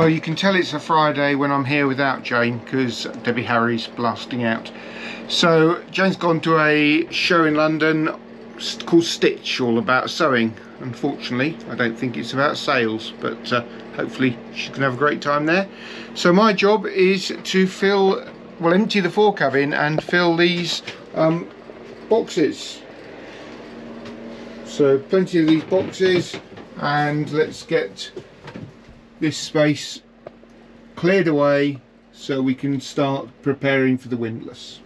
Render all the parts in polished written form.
Well, you can tell it's a Friday when I'm here without Jane, because Debbie Harry's blasting out. So Jane's gone to a show in London called Stitch, all about sewing. Unfortunately, I don't think it's about sales, but hopefully she can have a great time there. So my job is to empty the Forecabin and fill these boxes. So plenty of these boxes, and let's get this space cleared away so we can start preparing for the windlass.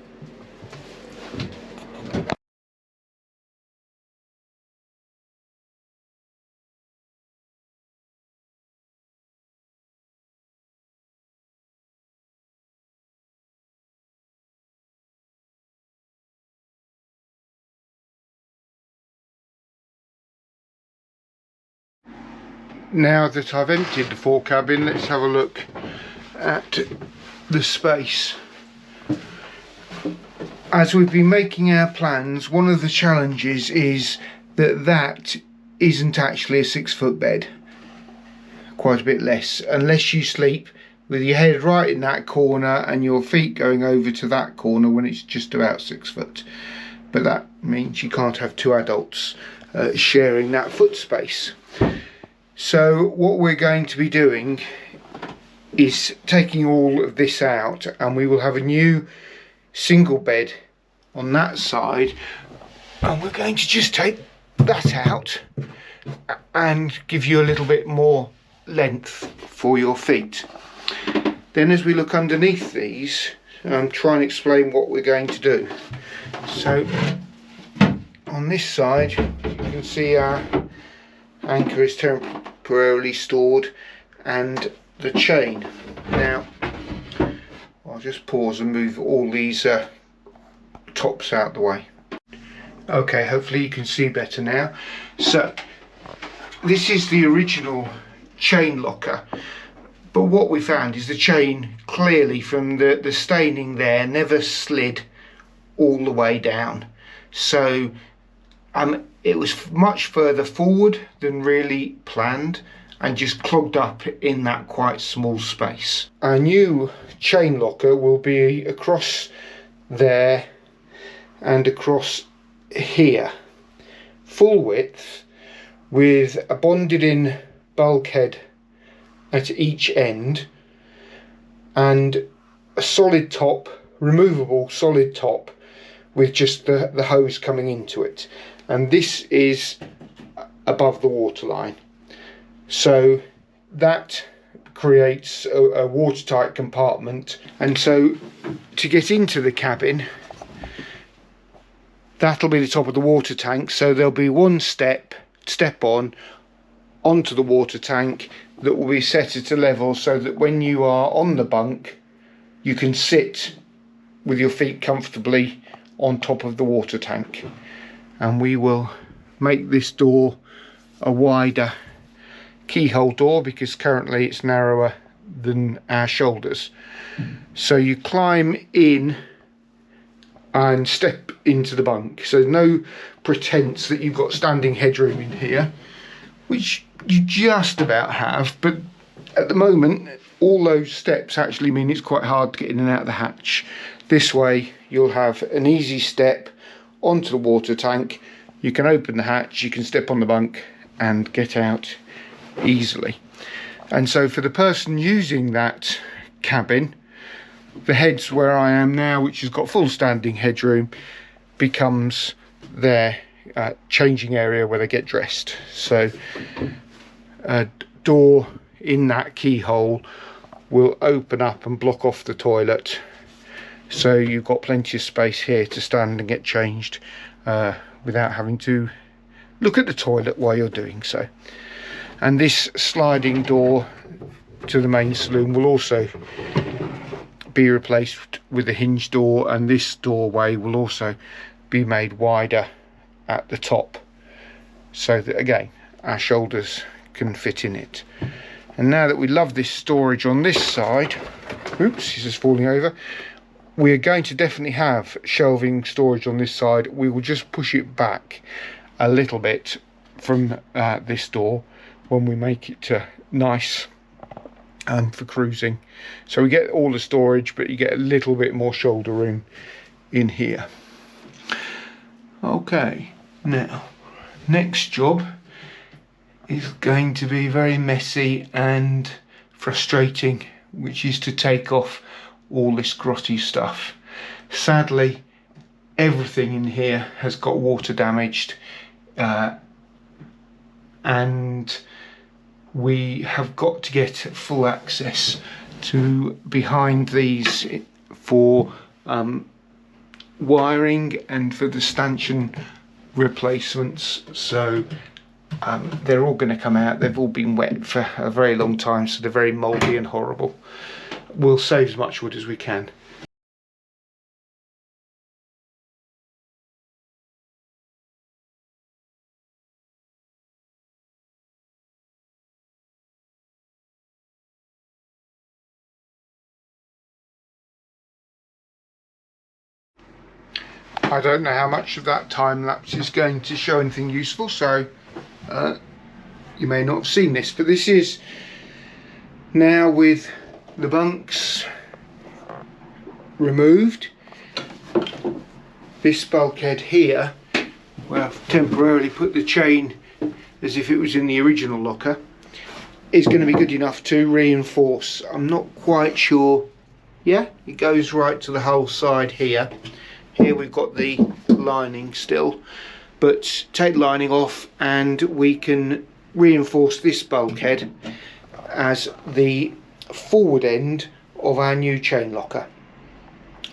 Now that I've emptied the Forecabin, let's have a look at the space. As we've been making our plans, one of the challenges is that isn't actually a 6-foot bed. Quite a bit less, unless you sleep with your head right in that corner and your feet going over to that corner when it's just about 6 foot. But that means you can't have two adults sharing that foot space. So what we're going to be doing is taking all of this out, and we will have a new single bed on that side, and we're going to just take that out and give you a little bit more length for your feet. Then as we look underneath these, try and explain what we're going to do. So on this side you can see our anchor is temporarily stored and the chain. Now I'll just pause and move all these tops out the way. Okay, hopefully you can see better now. So this is the original chain locker, but what we found is the chain clearly from the staining there never slid all the way down. So it was much further forward than really planned and just clogged up in that quite small space. Our new chain locker will be across there and across here, full width, with a bonded in bulkhead at each end and a solid top, removable solid top, with just the hose coming into it. And this is above the waterline, so that creates a watertight compartment. And so to get into the cabin, that'll be the top of the water tank, so there'll be one step onto the water tank that will be set at a level so that when you are on the bunk you can sit with your feet comfortably on top of the water tank. And we will make this door a wider keyhole door because currently it's narrower than our shoulders. So you climb in and step into the bunk, so no pretense that you've got standing headroom in here, which you just about have, but at the moment all those steps actually mean it's quite hard to get in and out of the hatch. This way you'll have an easy step onto the water tank, you can open the hatch, you can step on the bunk and get out easily. And so for the person using that cabin, the heads where I am now, which has got full standing headroom, becomes their changing area where they get dressed. So a door in that keyhole will open up and block off the toilet, so you've got plenty of space here to stand and get changed without having to look at the toilet while you're doing so. And this sliding door to the main saloon will also be replaced with a hinge door, and this doorway will also be made wider at the top so that again our shoulders can fit in it. And now that we love this storage on this side, oops, this is falling over, we are going to definitely have shelving storage on this side. We will just push it back a little bit from this door when we make it nice for cruising. So we get all the storage, but you get a little bit more shoulder room in here. Okay, now next job is going to be very messy and frustrating, which is to take off all this grotty stuff. Sadly, everything in here has got water damaged, and we have got to get full access to behind these for wiring and for the stanchion replacements. So they're all going to come out. They've all been wet for a very long time, so they're very mouldy and horrible. We'll save as much wood as we can. I don't know how much of that time lapse is going to show anything useful, so you may not have seen this, but this is now with the bunks removed. This bulkhead here, where I've temporarily put the chain as if it was in the original locker, is going to be good enough to reinforce. I'm not quite sure. Yeah, it goes right to the whole side here. Here we've got the lining still, but take the lining off and we can reinforce this bulkhead as the forward end of our new chain locker,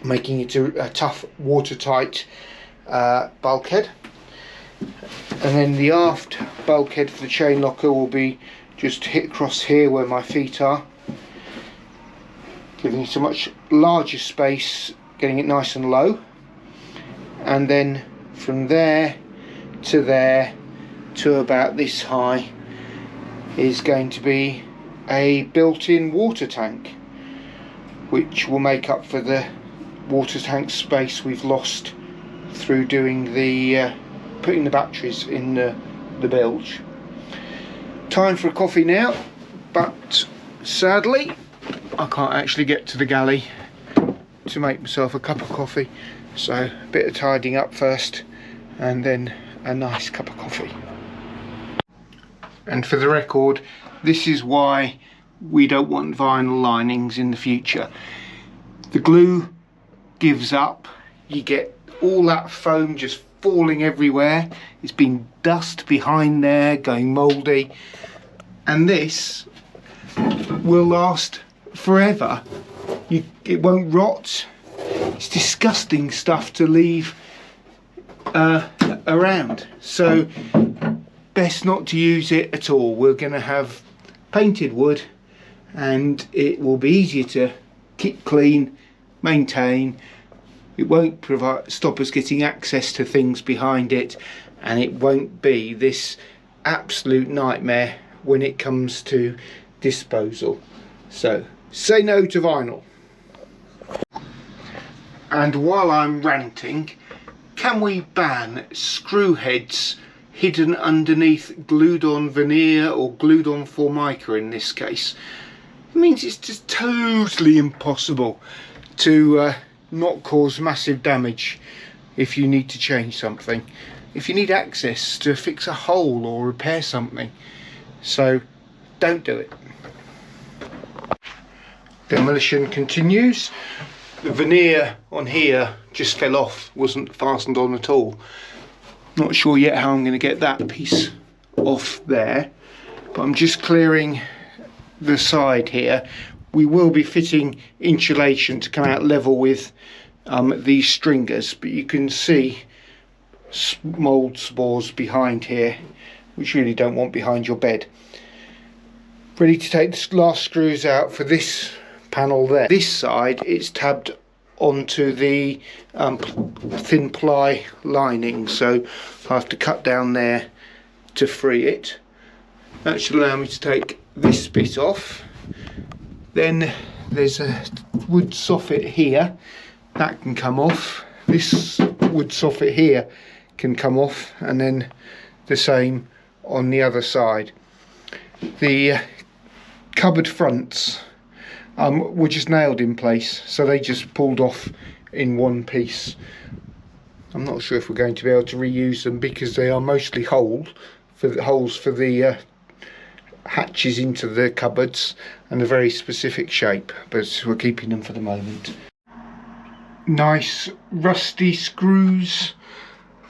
making it a tough watertight bulkhead. And then the aft bulkhead for the chain locker will be just hit across here where my feet are, giving it a much larger space, getting it nice and low. And then from there to about this high is going to be a built-in water tank, which will make up for the water tank space we've lost through doing the putting the batteries in the bilge. Time for a coffee now, but sadly I can't actually get to the galley to make myself a cup of coffee. So a bit of tidying up first and then a nice cup of coffee. And for the record, this is why we don't want vinyl linings in the future. The glue gives up, you get all that foam just falling everywhere, it's been dust behind there going mouldy, and this will last forever. It won't rot. It's disgusting stuff to leave around, so best not to use it at all. We're going to have painted wood and it will be easier to keep clean, maintain. It won't stop us getting access to things behind it, and it won't be this absolute nightmare when it comes to disposal. So say no to vinyl. And while I'm ranting, can we ban screw heads hidden underneath glued on veneer or glued on formica in this case? It means it's just totally impossible to not cause massive damage if you need to change something, if you need access to fix a hole or repair something. So don't do it. Demolition continues. The veneer on here just fell off, wasn't fastened on at all. Not sure yet how I'm going to get that piece off there, but I'm just clearing the side here. We will be fitting insulation to come out level with these stringers, but you can see mould spores behind here, which you really don't want behind your bed. Ready to take the last screws out for this panel there. This side it's tabbed onto the thin ply lining, so I have to cut down there to free it. That should allow me to take this bit off. Then there's a wood soffit here that can come off. This wood soffit here can come off, and then the same on the other side. The cupboard fronts were just nailed in place, so they just pulled off in one piece. I'm not sure if we're going to be able to reuse them because they are mostly holes for the hatches into the cupboards, and a very specific shape, but we're keeping them for the moment. Nice rusty screws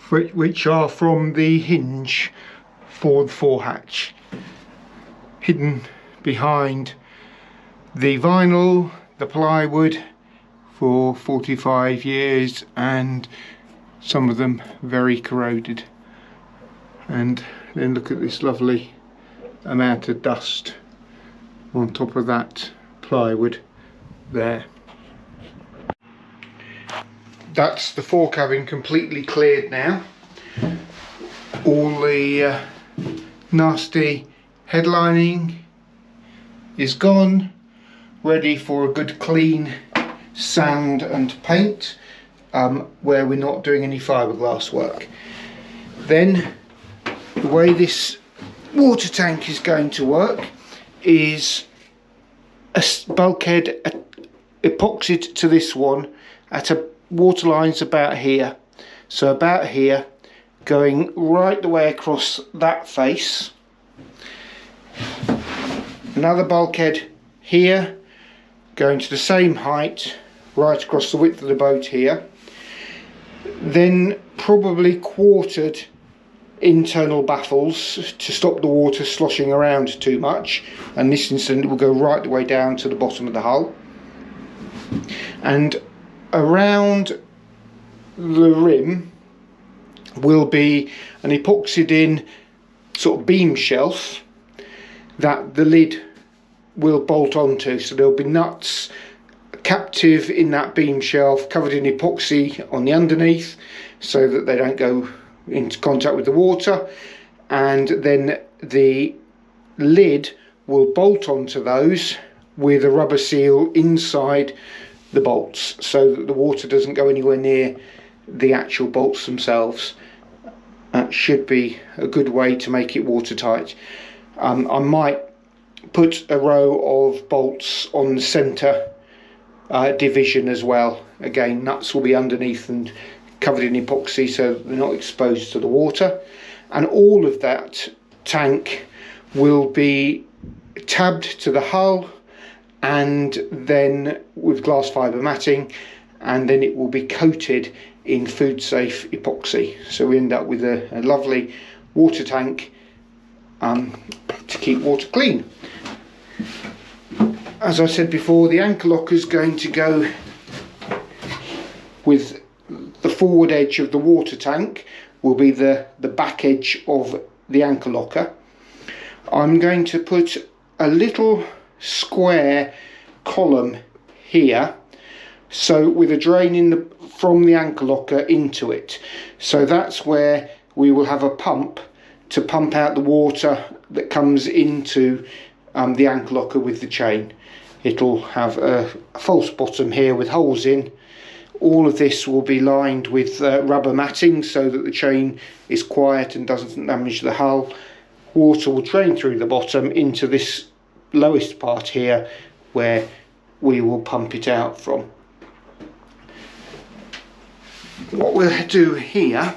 which are from the hinge for the forehatch, hidden behind the vinyl, the plywood, for 45 years, and some of them very corroded. And then look at this lovely amount of dust on top of that plywood there. That's the forecabin completely cleared now. All the nasty headlining is gone, ready for a good clean sand and paint, where we're not doing any fiberglass work. Then the way this water tank is going to work is a bulkhead epoxied to this one at a water line's about here, so about here, going right the way across that face. Another bulkhead here going to the same height right across the width of the boat here. Then probably quartered internal baffles to stop the water sloshing around too much, and this incident will go right the way down to the bottom of the hull. And around the rim will be an epoxied in sort of beam shelf that the lid will bolt onto, so there'll be nuts captive in that beam shelf covered in epoxy on the underneath so that they don't go into contact with the water, and then the lid will bolt onto those with a rubber seal inside the bolts so that the water doesn't go anywhere near the actual bolts themselves. That should be a good way to make it watertight. I might put a row of bolts on the centre division as well. Again, nuts will be underneath and covered in epoxy so they're not exposed to the water, and all of that tank will be tabbed to the hull and then with glass fibre matting, and then it will be coated in food safe epoxy, so we end up with a lovely water tank to keep water clean. As I said before, the anchor locker is going to go with the forward edge of the water tank, will be the back edge of the anchor locker. I'm going to put a little square column here, so with a drain from the anchor locker into it, so that's where we will have a pump to pump out the water that comes into the anchor locker with the chain. It'll have a false bottom here with holes in. All of this will be lined with rubber matting so that the chain is quiet and doesn't damage the hull. Water will drain through the bottom into this lowest part here where we will pump it out from. What we'll do here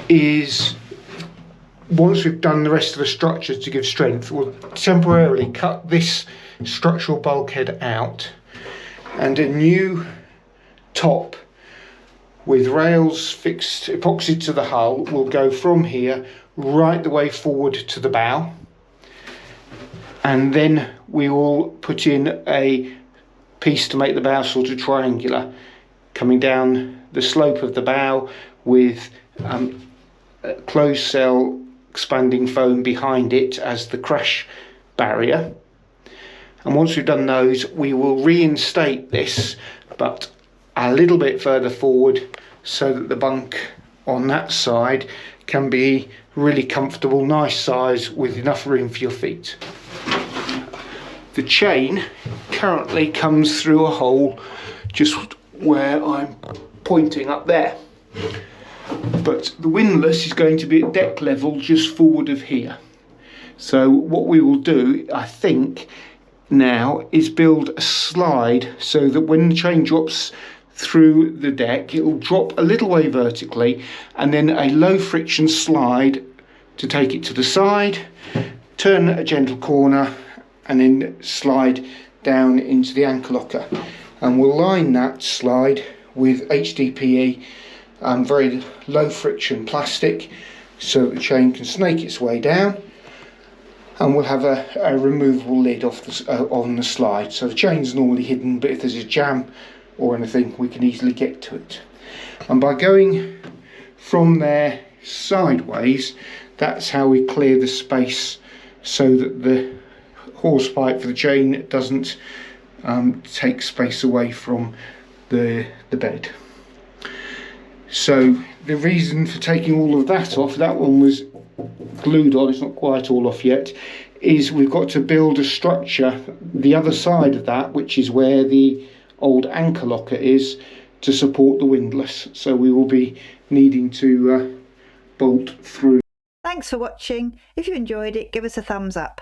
is, once we've done the rest of the structure to give strength, we'll temporarily cut this structural bulkhead out, and a new top with rails fixed epoxied to the hull will go from here right the way forward to the bow, and then we will put in a piece to make the bow sort of triangular, coming down the slope of the bow with closed cell expanding foam behind it as the crash barrier. And once we've done those, we will reinstate this, but a little bit further forward so that the bunk on that side can be really comfortable, nice size with enough room for your feet. The chain currently comes through a hole just where I'm pointing up there, but the windlass is going to be at deck level just forward of here. So what we will do, I think, now is build a slide so that when the chain drops through the deck, it will drop a little way vertically, and then a low friction slide to take it to the side, turn a gentle corner, and then slide down into the anchor locker. And we'll line that slide with HDPE, very low friction plastic, so that the chain can snake its way down. And we'll have a removable lid off on the slide, so the chain's normally hidden, but if there's a jam or anything we can easily get to it. And by going from there sideways, that's how we clear the space so that the hawse pipe for the chain doesn't take space away from the bed. So the reason for taking all of that off, that one was glued on, it's not quite all off yet, is we've got to build a structure the other side of that, which is where the old anchor locker is, to support the windlass. So we will be needing to bolt through. Thanks for watching. If you enjoyed it, give us a thumbs up.